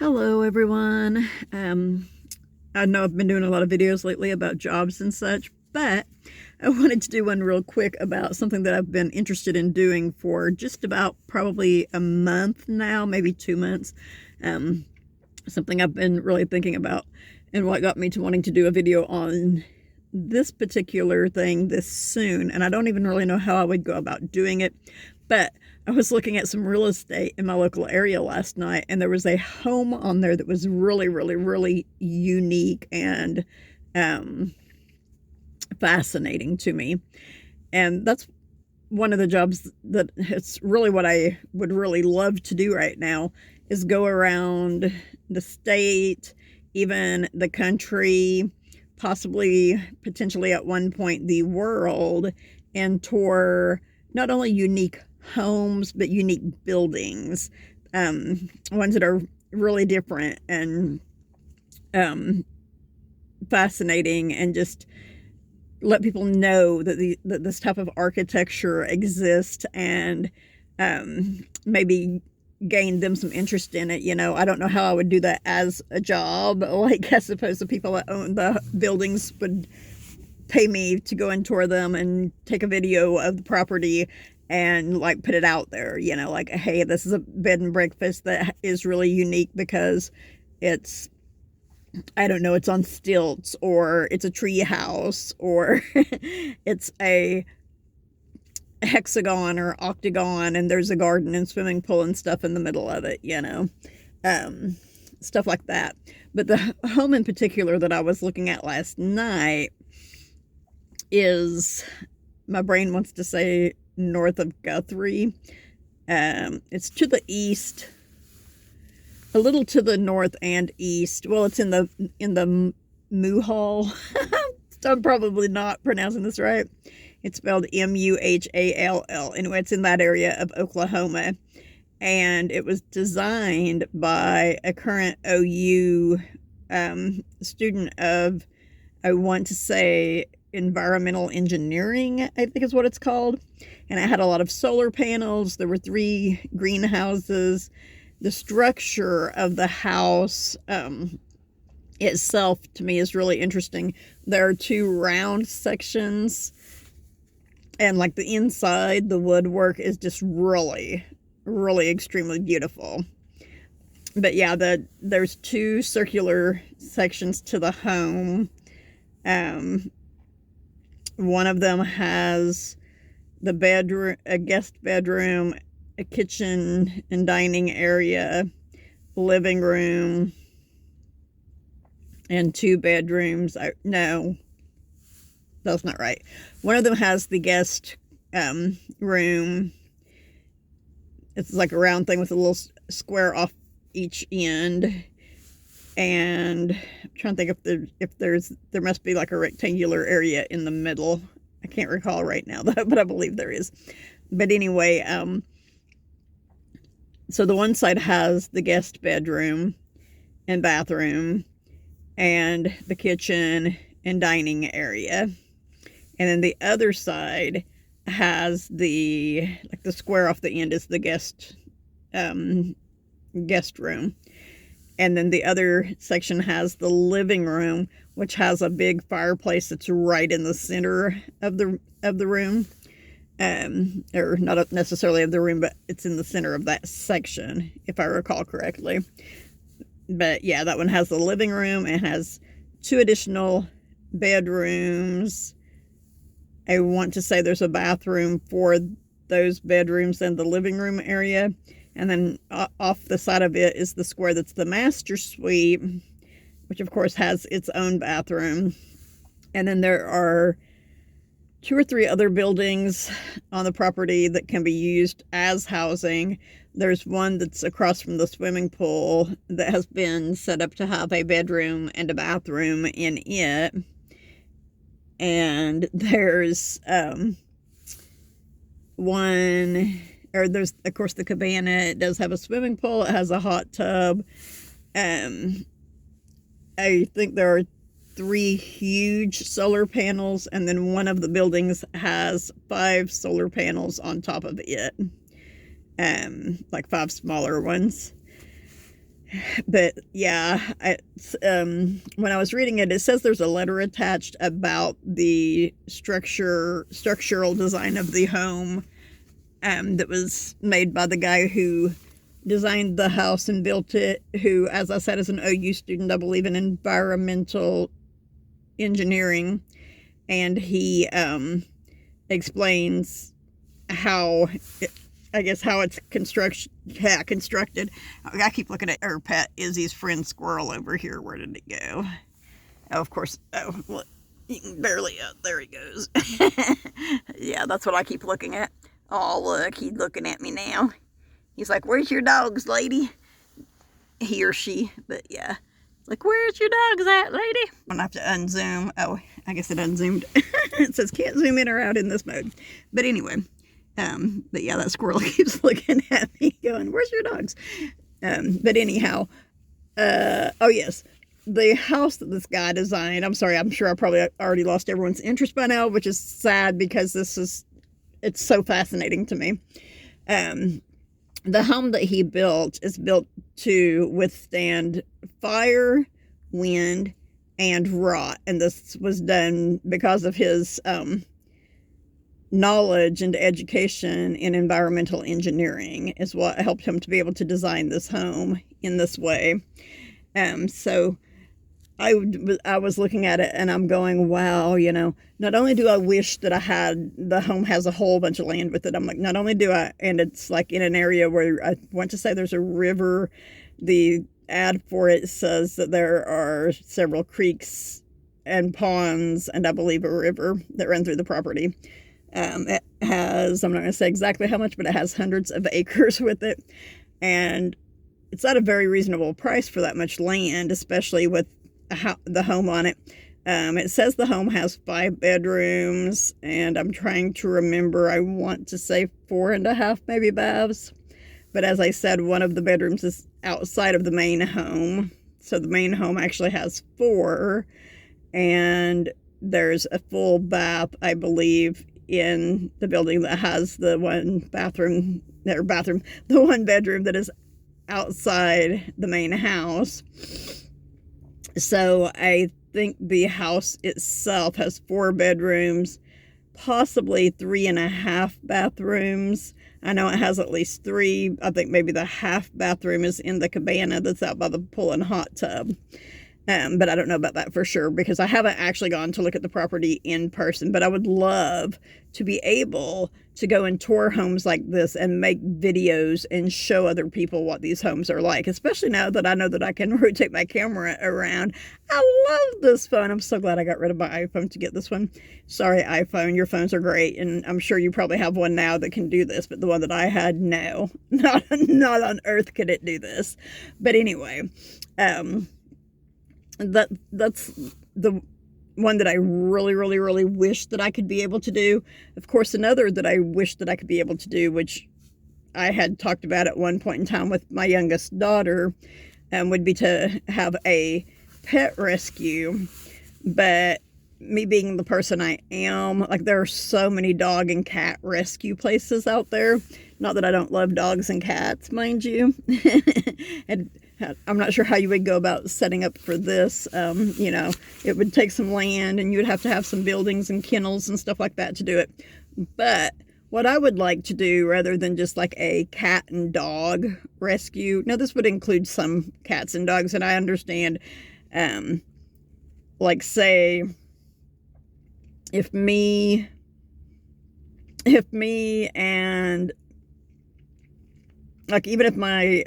Hello, everyone. I know I've been doing a lot of videos lately about jobs and such, but I wanted to do one real quick about something that I've been interested in doing for just about probably a month now, maybe 2 months. Um, Something I've been really thinking about, and what got me to wanting to do a video on this particular thing this soon. And I don't even really know how I would go about doing it, but I was looking at some real estate in my local area last night, and there was a home on there that was really, really, really unique and um, fascinating to me. And that's one of the jobs that it's really what I would really love to do right now is go around the state, even the country, possibly potentially at one point the world, and tour not only unique homes but unique buildings, ones that are really different and um, fascinating, and just let people know that this type of architecture exists, and maybe gain them some interest in it. I don't know how I would do that as a job. Like, I suppose the people that own the buildings would pay me to go and tour them and take a video of the property and like put it out there, like, hey, this is a bed and breakfast that is really unique because it's, I don't know, it's on stilts, or it's a tree house, or it's a hexagon or octagon, and there's a garden and swimming pool and stuff in the middle of it, um, stuff like that. But the home in particular that I was looking at last night is, my brain wants to say north of Guthrie. It's to the east, a little to the north and east. Well, it's in the Muhall. I'm probably not pronouncing this right. It's spelled Muhall. Anyway, it's in that area of Oklahoma. And it was designed by a current OU student of, I want to say, environmental engineering, I think is what it's called. And it had a lot of solar panels. There were 3 greenhouses. The structure of the house itself, to me, is really interesting. There are 2 round sections, and like the inside, the woodwork is just really, really extremely beautiful. But yeah, there's 2 circular sections to the home. One of them has the bedroom, a guest bedroom, a kitchen and dining area, living room, and 2 bedrooms. No, that's not right. One of them has the guest room. It's like a round thing with a little square off each end. And I'm trying to think if there must be like a rectangular area in the middle. I can't recall right now, though, but I believe there is. But anyway, so the one side has the guest bedroom and bathroom and the kitchen and dining area. And then the other side has the square off the end is the guest room. And then the other section has the living room, which has a big fireplace that's right in the center of the room. Or not necessarily of the room, but it's in the center of that section, if I recall correctly. But yeah, that one has the living room and has 2 additional bedrooms. I want to say there's a bathroom for those bedrooms and the living room area. And then off the side of it is the square that's the master suite, which of course has its own bathroom. And then there are 2 or 3 other buildings on the property that can be used as housing. There's one that's across from the swimming pool that has been set up to have a bedroom and a bathroom in it. And there's there's, of course, the cabana. It does have a swimming pool. It has a hot tub. I think there are 3 huge solar panels, and then one of the buildings has 5 solar panels on top of it. Like 5 smaller ones. But yeah, when I was reading it, it says there's a letter attached about the structural design of the home, that was made by the guy who designed the house and built it, who, as I said, is an OU student, I believe, in environmental engineering. And he explains how, I guess, how it's constructed. I keep looking at our pet Izzy's friend squirrel over here. Where did it go? Oh, of course. Oh, look, you can barely, there he goes. Yeah, that's what I keep looking at. Oh, look, he's looking at me now. He's like, where's your dogs, lady? He or she, but yeah. Like, where's your dogs at, lady? I'm gonna have to unzoom. Oh, I guess it unzoomed. It says can't zoom in or out in this mode. But anyway, but yeah, that squirrel keeps looking at me going, where's your dogs? But anyhow, oh yes, the house that this guy designed, I'm sorry, I'm sure I probably already lost everyone's interest by now, which is sad because it's so fascinating to me. The home that he built is built to withstand fire, wind, and rot. And this was done because of his knowledge and education in environmental engineering is what helped him to be able to design this home in this way. So I was looking at it and I'm going, wow, not only do I wish that the home has a whole bunch of land with it. I'm like, not only do I, and it's like in an area where I want to say there's a river. The ad for it says that there are several creeks and ponds and I believe a river that run through the property. It has, I'm not going to say exactly how much, but it has hundreds of acres with it. And it's at a very reasonable price for that much land, especially with the home on it. It says the home has 5 bedrooms, and I'm trying to remember, I want to say 4.5 maybe baths. But as I said, one of the bedrooms is outside of the main home. So the main home actually has 4, and there's a full bath, I believe, in the building that has the one bedroom that is outside the main house. So I think the house itself has 4 bedrooms, possibly 3.5 bathrooms. I know it has at least 3. I think maybe the half bathroom is in the cabana that's out by the pool and hot tub. But I don't know about that for sure because I haven't actually gone to look at the property in person. But I would love to be able to go and tour homes like this and make videos and show other people what these homes are like, especially now that I know that I can rotate my camera around. I love this phone. I'm so glad I got rid of my iPhone to get this one. Sorry, iPhone, your phones are great, and I'm sure you probably have one now that can do this, but the one that I had, no. Not on earth could it do this. But anyway, that's the one that I really, really, really wish that I could be able to do. Of course, another that I wish that I could be able to do, which I had talked about at one point in time with my youngest daughter, would be to have a pet rescue. But me being the person I am, like there are so many dog and cat rescue places out there. Not that I don't love dogs and cats, mind you. And I'm not sure how you would go about setting up for this. It would take some land and you would have to have some buildings and kennels and stuff like that to do it. But what I would like to do, rather than just like a cat and dog rescue, now this would include some cats and dogs, and I understand, like say, if me and like even if my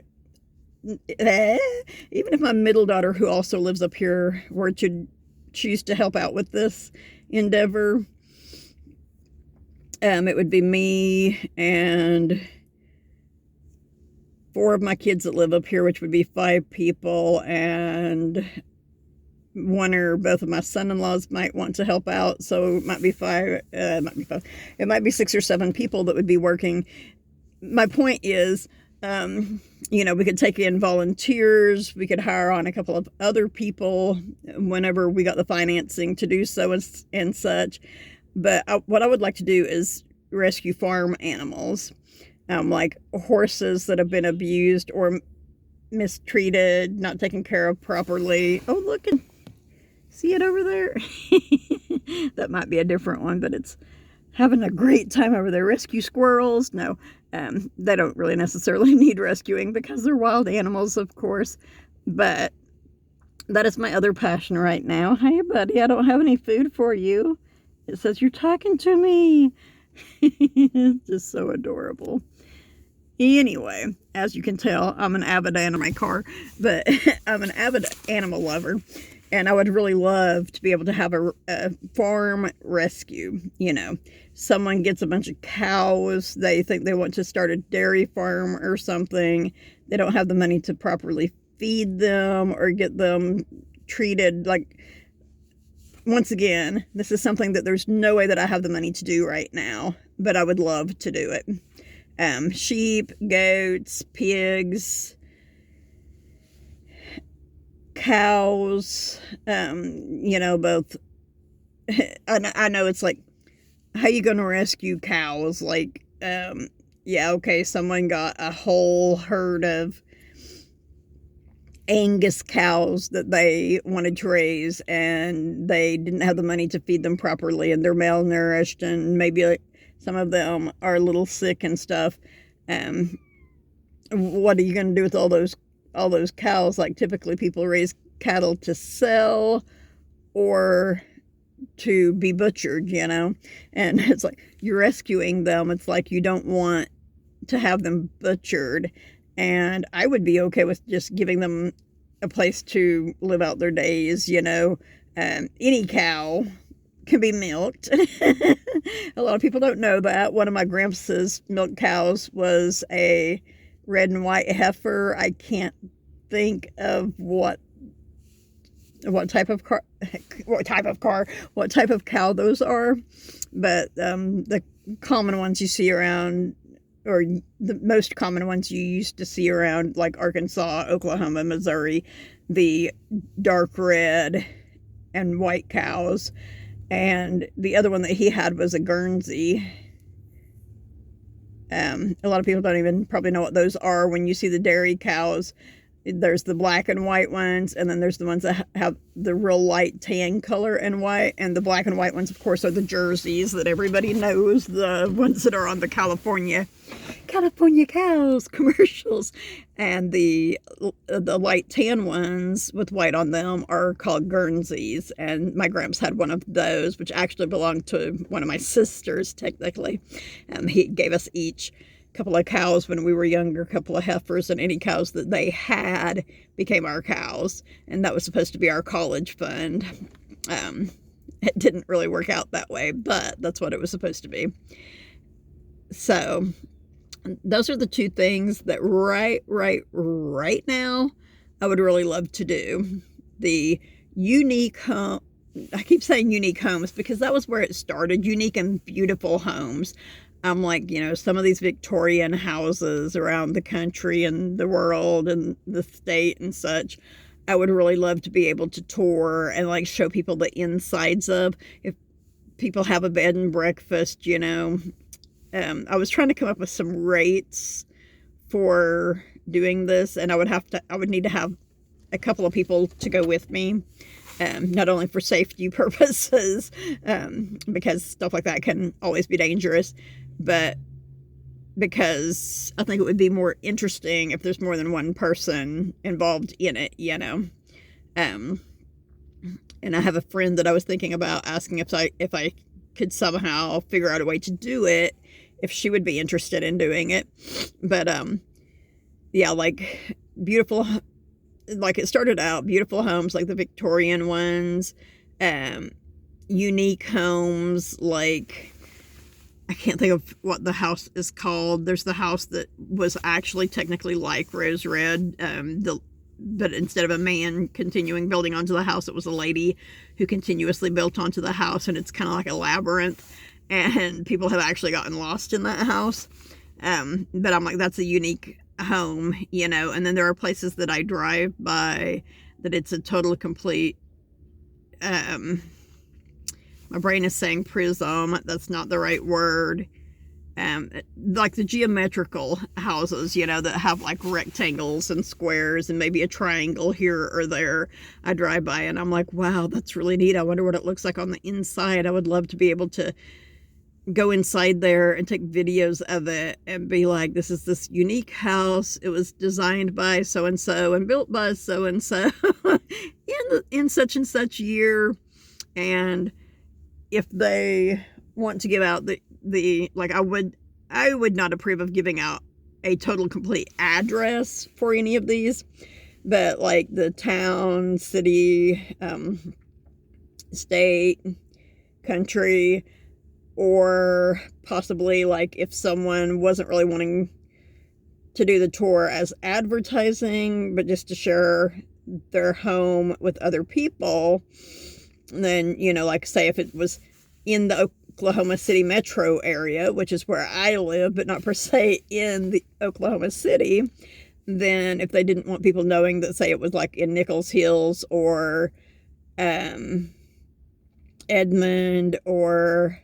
middle daughter, who also lives up here, were to choose to help out with this endeavor, it would be me and 4 of my kids that live up here, which would be 5 people, and one or both of my son-in-laws might want to help out, so it might be 5. It might be 6 or 7 people that would be working. My point is, we could take in volunteers. We could hire on a couple of other people whenever we got the financing to do so and such. But what I would like to do is rescue farm animals, like horses that have been abused, or mistreated, not taken care of properly. Oh, look, and see it over there? That might be a different one, but it's having a great time over there. Rescue squirrels. No, they don't really necessarily need rescuing because they're wild animals, of course. But that is my other passion right now. Hey, buddy, I don't have any food for you. It says you're talking to me. It's just so adorable. Anyway, as you can tell, I'm an avid animal but I'm an avid animal lover. And I would really love to be able to have a farm rescue. You know, someone gets a bunch of cows. They think they want to start a dairy farm or something. They don't have the money to properly feed them or get them treated. Like, once again, this is something that there's no way that I have the money to do right now, but I would love to do it. Sheep, goats, pigs, cows, you know, both. I know it's like, how you going to rescue cows? Like, yeah, okay, someone got a whole herd of Angus cows that they wanted to raise, and they didn't have the money to feed them properly, and they're malnourished, and maybe like some of them are a little sick and stuff. What are you going to do with all those cows? Like, typically people raise cattle to sell or to be butchered, you know? And it's like, you're rescuing them. It's like you don't want to have them butchered. And I would be okay with just giving them a place to live out their days, you know? Any cow can be milked. A lot of people don't know that. One of my grandpa's milk cows was a red and white heifer. I can't think of what type of cow those are, but the common ones you see around, or the most common ones you used to see around, like Arkansas, Oklahoma, Missouri, the dark red and white cows. And the other one that he had was a Guernsey. A lot of people don't even probably know what those are. When you see the dairy cows, there's the black and white ones, and then there's the ones that have the real light tan color and white. And the black and white ones, of course, are the Jerseys that everybody knows, the ones that are on the California cows commercials. And the light tan ones with white on them are called Guernseys. And my gramps had one of those, which actually belonged to one of my sisters, technically. He gave us each a couple of cows when we were younger, a couple of heifers, and any cows that they had became our cows. And that was supposed to be our college fund. It didn't really work out that way, but that's what it was supposed to be. So those are the two things that right now I would really love to do. The unique home. I keep saying unique homes because that was where it started. Unique and beautiful homes. I'm like, you know, some of these Victorian houses around the country and the world and the state and such, I would really love to be able to tour and like show people the insides of. If people have a bed and breakfast, you know. I was trying to come up with some rates for doing this, and I would need to have a couple of people to go with me. Not only for safety purposes, because stuff like that can always be dangerous, but because I think it would be more interesting if there's more than one person involved in it, you know. And I have a friend that I was thinking about asking if I could somehow figure out a way to do it, if she would be interested in doing it. But yeah, like beautiful, like it started out beautiful homes like the Victorian ones, unique homes, like I can't think of what the house is called. There's the house that was actually technically like Rose Red, but instead of a man continuing building onto the house, it was a lady who continuously built onto the house, and it's kind of like a labyrinth, and people have actually gotten lost in that house. But I'm like, that's a unique home, you know. And then there are places that I drive by that it's a total complete, my brain is saying prism, that's not the right word. like the geometrical houses, you know, that have like rectangles and squares and maybe a triangle here or there. I drive by and I'm like, wow, that's really neat. I wonder what it looks like on the inside. I would love to be able to go inside there and take videos of it and be like, this is this unique house. It was designed by so-and-so and built by so-and-so in such and such year. And if they want to give out the like, I would not approve of giving out a total complete address for any of these, but like the town, city, state, country, or possibly like if someone wasn't really wanting to do the tour as advertising, but just to share their home with other people, then, you know, like say if it was in the Oklahoma City metro area, which is where I live, but not per se in the Oklahoma City, then if they didn't want people knowing that, say it was like in Nichols Hills or Edmond or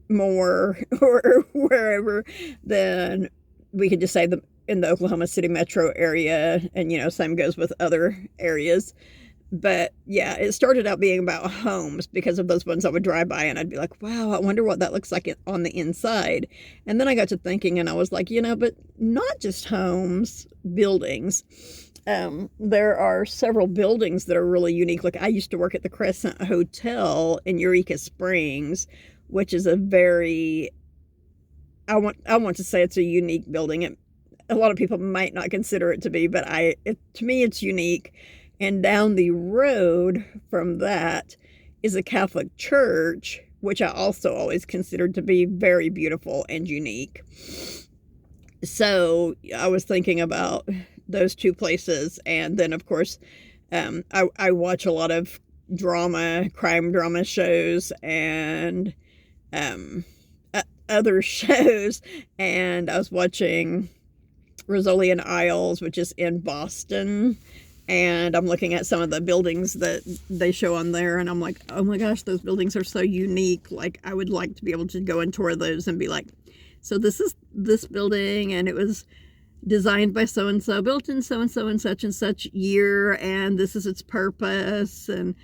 Moore or wherever, then we could just say in the Oklahoma City metro area, and, you know, same goes with other areas. But yeah, it started out being about homes because of those ones I would drive by and I'd be like, wow, I wonder what that looks like on the inside. And then I got to thinking and I was like, you know, but not just homes, buildings. There are several buildings that are really unique. Like I used to work at the Crescent Hotel in Eureka Springs, which is a very, I want to say it's a unique building. A lot of people might not consider it to be, but to me it's unique. And down the road from that is a Catholic church, which I also always considered to be very beautiful and unique. So I was thinking about those two places. And then, of course, I watch a lot of crime drama shows and other shows. And I was watching Rizzoli and Isles, which is in Boston. And I'm looking at some of the buildings that they show on there, and I'm like, oh my gosh, those buildings are so unique. Like, I would like to be able to go and tour those and be like, so this is this building, and it was designed by so-and-so, built in so-and-so and such year, and this is its purpose, and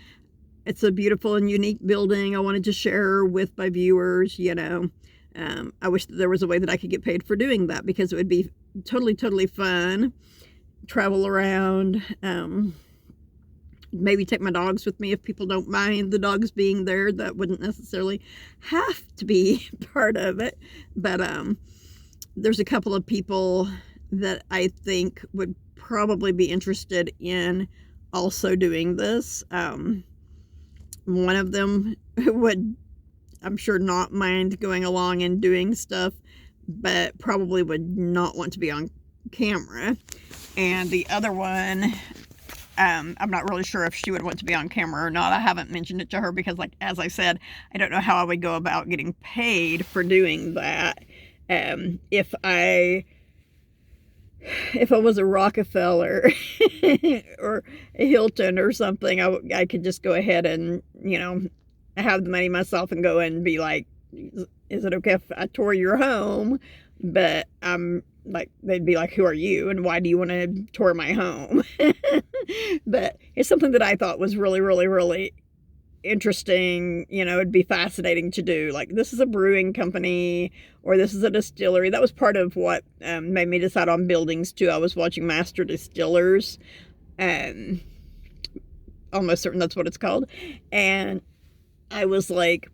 it's a beautiful and unique building I wanted to share with my viewers, you know. I wish that there was a way that I could get paid for doing that, because it would be totally, totally fun. Travel around, maybe take my dogs with me if people don't mind the dogs being there. That wouldn't necessarily have to be part of it, but there's a couple of people that I think would probably be interested in also doing this. One of them would, I'm sure, not mind going along and doing stuff, but probably would not want to be on camera. And the other one, I'm not really sure if she would want to be on camera or not. I haven't mentioned it to her because, like, as I said, I don't know how I would go about getting paid for doing that. If I was a Rockefeller or a Hilton or something, I could just go ahead and, you know, have the money myself and go and be like, is it okay if I tour your home? But like, they'd be like, who are you and why do you want to tour my home? But it's something that I thought was really, really, really interesting. You know, it'd be fascinating to do. Like, this is a brewing company, or this is a distillery. That was part of what made me decide on buildings too. I was watching Master Distillers, and almost certain that's what it's called. And I was like,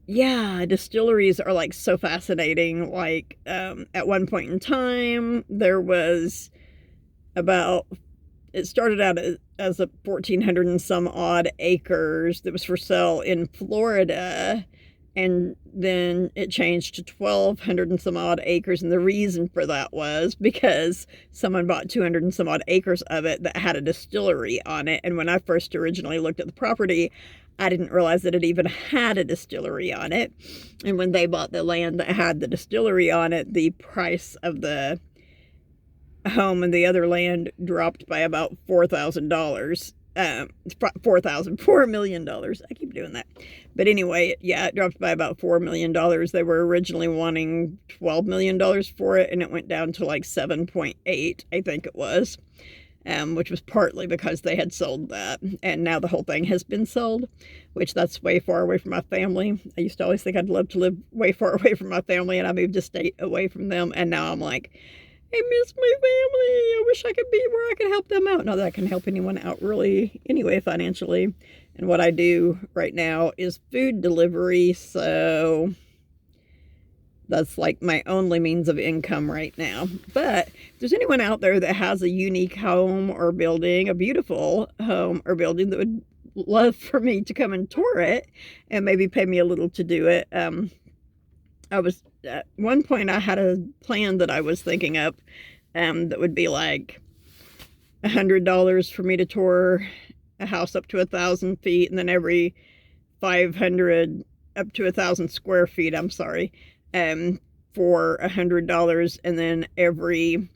yeah, distilleries are like so fascinating. Like, at one point in time, there was it started out as a 1,400 and some odd acres that was for sale in Florida. And then it changed to 1,200 and some odd acres. And the reason for that was because someone bought 200 and some odd acres of it that had a distillery on it. And when I first originally looked at the property, I didn't realize that it even had a distillery on it. And when they bought the land that had the distillery on it, the price of the home and the other land dropped by about $4,000. $4 million. I keep doing that. But anyway, yeah, it dropped by about $4 million. They were originally wanting $12 million for it, and it went down to like 7.8, I think it was, which was partly because they had sold that. And now the whole thing has been sold, which that's way far away from my family. I used to always think I'd love to live way far away from my family, and I moved a state away from them. And now I'm like, I miss my family. I wish I could be where I could help them out. Not that I can help anyone out really anyway financially. And what I do right now is food delivery. So that's like my only means of income right now. But if there's anyone out there that has a unique home or building, a beautiful home or building that would love for me to come and tour it and maybe pay me a little to do it, I was at one point I had a plan that I was thinking up that would be like $100 for me to tour a house up to 1,000 feet, and then every 500 up to 1,000 square feet, I'm sorry, for $100, and then every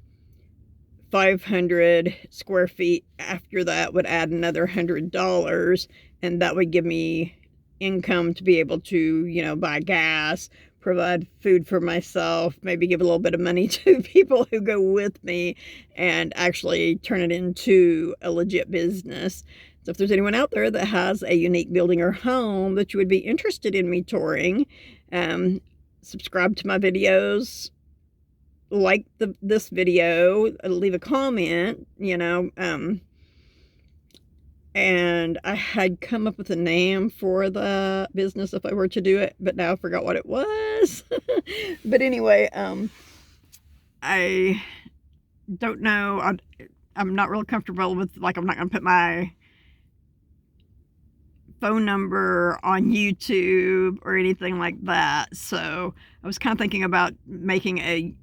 500 square feet after that would add another $100, and that would give me income to be able to, you know, buy gas, provide food for myself, maybe give a little bit of money to people who go with me, and actually turn it into a legit business. So if there's anyone out there that has a unique building or home that you would be interested in me touring, subscribe to my videos, like this video, leave a comment, you know, and I had come up with a name for the business if I were to do it, but now I forgot what it was. But anyway, I don't know. I'm not real comfortable with, like, I'm not going to put my phone number on YouTube or anything like that. So I was kind of thinking about making a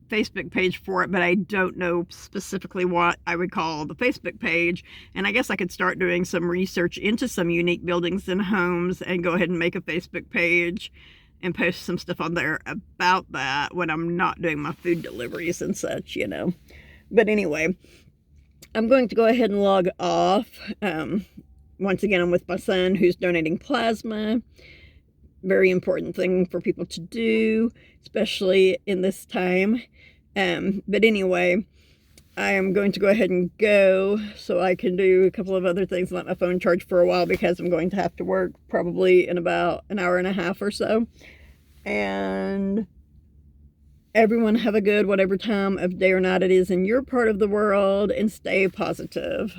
Facebook page for it, but I don't know specifically what I would call the Facebook page. And I guess I could start doing some research into some unique buildings and homes and go ahead and make a Facebook page and post some stuff on there about that when I'm not doing my food deliveries and such, you know. But anyway, I'm going to go ahead and log off. Once again, I'm with my son who's donating plasma. Very important thing for people to do, especially in this time. But anyway, I am going to go ahead and go so I can do a couple of other things, let my phone charge for a while, because I'm going to have to work probably in about an hour and a half or so. And everyone have a good whatever time of day or night it is in your part of the world, and stay positive.